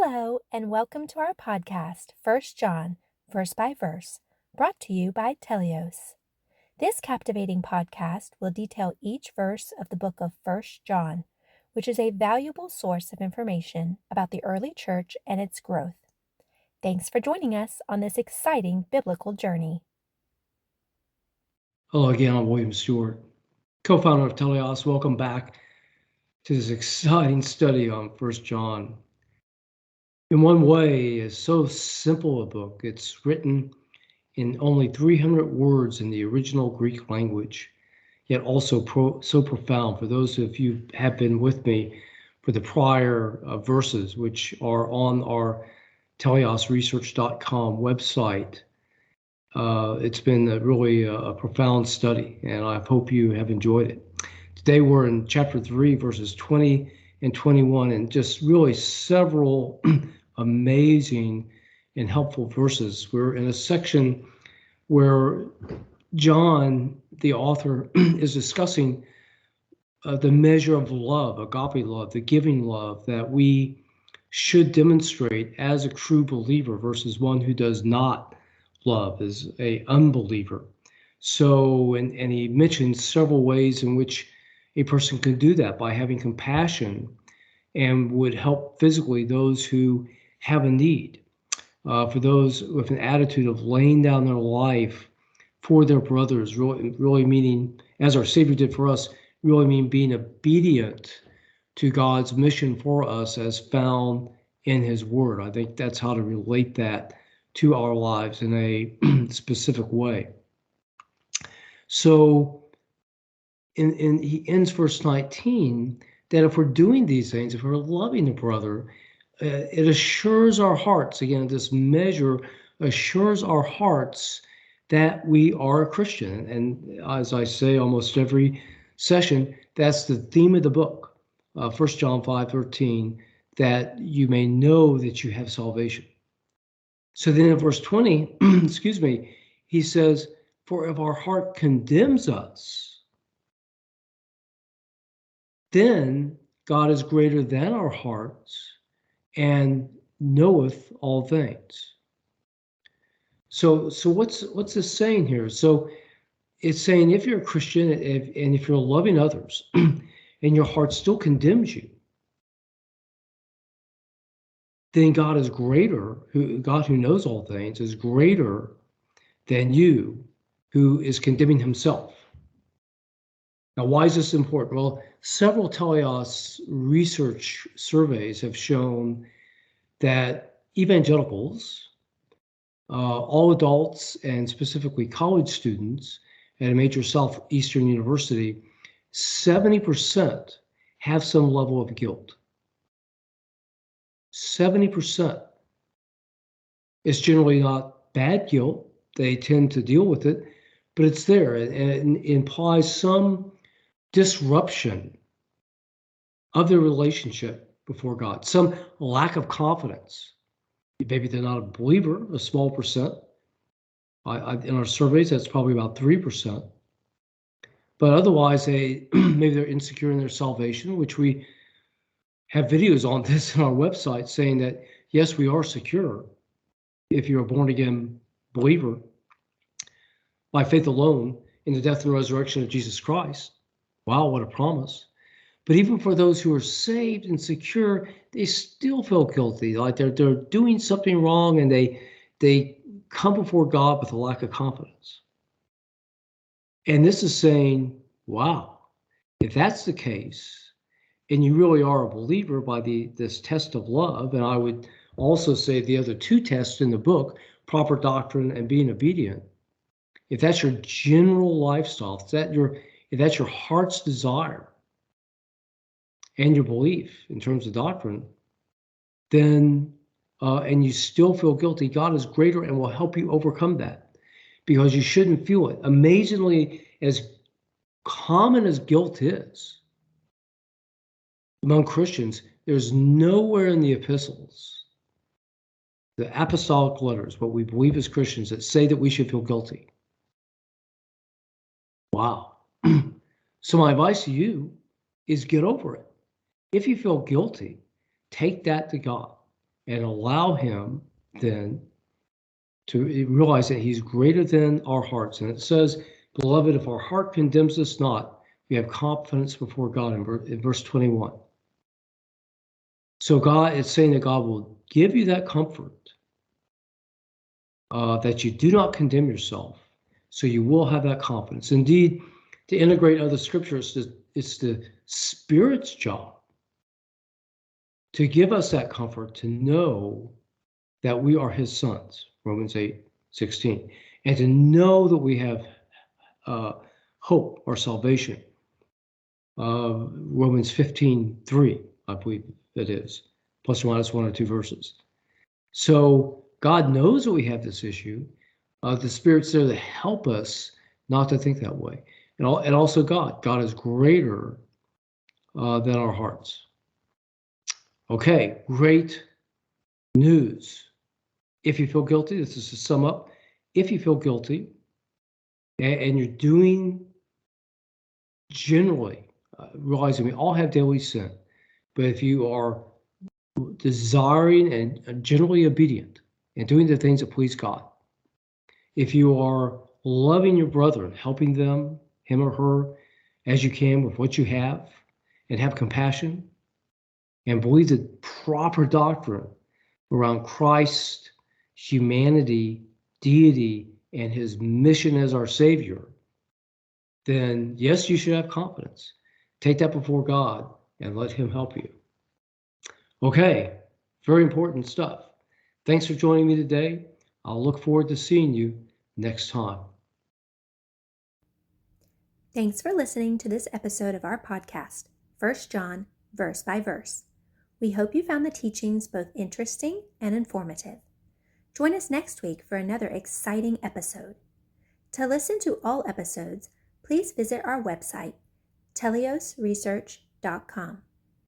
Hello, and welcome to our podcast, First John, Verse by Verse, brought to you by Telios. This captivating podcast will detail each verse of the book of First John, which is a valuable source of information about the early church and its growth. Thanks for joining us on this exciting biblical journey. Hello again, I'm William Stewart, co-founder of Telios. Welcome back to this exciting study on First John. In one way, it's so simple a book. It's written in only 300 words in the original Greek language, yet also so profound for those of you who have been with me for the prior verses, which are on our teliosresearch.com website. It's been really a profound study, and I hope you have enjoyed it. Today we're in chapter 3, verses 20 and 21, and just really several amazing and helpful verses. We're in a section where John, the author, is discussing the measure of love, agape love, the giving love that we should demonstrate as a true believer versus one who does not love, as an unbeliever. So, and he mentions several ways in which a person can do that by having compassion and would help physically those who have a need. For those with an attitude of laying down their life for their brothers, really meaning, as our Savior did for us, really mean being obedient to God's mission for us as found in His Word. I think that's how to relate that to our lives in a specific way. So he ends verse 19 that if we're doing these things, if we're loving a brother, it assures our hearts, again, this measure assures our hearts that we are a Christian. And as I say almost every session, that's the theme of the book, 1 John 5:13, that you may know that you have salvation. So then in verse 20, he says, for if our heart condemns us, then God is greater than our hearts and knoweth all things. So what's this saying here? So it's saying if you're a Christian and if you're loving others and your heart still condemns you, then God is greater, God who knows all things is greater than you who is condemning himself. Now, why is this important? Well, several Telios research surveys have shown that evangelicals, all adults and specifically college students at a major Southeastern university, 70% have some level of guilt. 70%. It's generally not bad guilt. They tend to deal with it, but it's there, and it implies some disruption of their relationship before God, some lack of confidence. Maybe they're not a believer, a small percent. In our surveys, that's probably about 3%. But otherwise, maybe they're insecure in their salvation, which we have videos on this on our website saying that, yes, we are secure if you're a born-again believer by faith alone in the death and resurrection of Jesus Christ. Wow, what a promise. But even for those who are saved and secure, they still feel guilty, like they're doing something wrong, and they come before God with a lack of confidence. And this is saying, wow, if that's the case, and you really are a believer by this test of love, and I would also say the other two tests in the book, proper doctrine and being obedient, if that's your general lifestyle, if that's your heart's desire and your belief in terms of doctrine, then, and you still feel guilty, God is greater and will help you overcome that, because you shouldn't feel it. Amazingly, as common as guilt is among Christians, there's nowhere in the epistles, the apostolic letters, what we believe as Christians, that say that we should feel guilty. Wow. So my advice to you is get over it. If you feel guilty, take that to God. and allow him then to realize that he's greater than our hearts. And it says, beloved, if our heart condemns us not, we have confidence before God in verse 21. So God, it's saying that God will give you that comfort, that you do not condemn yourself. So you will have that confidence. Indeed, to integrate other scriptures, it's the Spirit's job to give us that comfort, to know that we are his sons, Romans 8:16, and to know that we have hope or salvation, Romans 15:3, I believe it is, plus or minus one or two verses. So God knows that we have this issue. The Spirit's there to help us not to think that way. And also God is greater than our hearts. Okay, great news. If you feel guilty, this is to sum up. If you feel guilty and you're doing generally, realizing we all have daily sin, but if you are desiring and generally obedient and doing the things that please God, if you are loving your brother and helping them, him or her, as you can with what you have, and have compassion, and believe the proper doctrine around Christ, humanity, deity, and his mission as our Savior, then yes, you should have confidence. Take that before God and let him help you. Okay, very important stuff. Thanks for joining me today. I'll look forward to seeing you next time. Thanks for listening to this episode of our podcast, 1 John, verse by verse. We hope you found the teachings both interesting and informative. Join us next week for another exciting episode. To listen to all episodes, please visit our website, teliosresearch.com.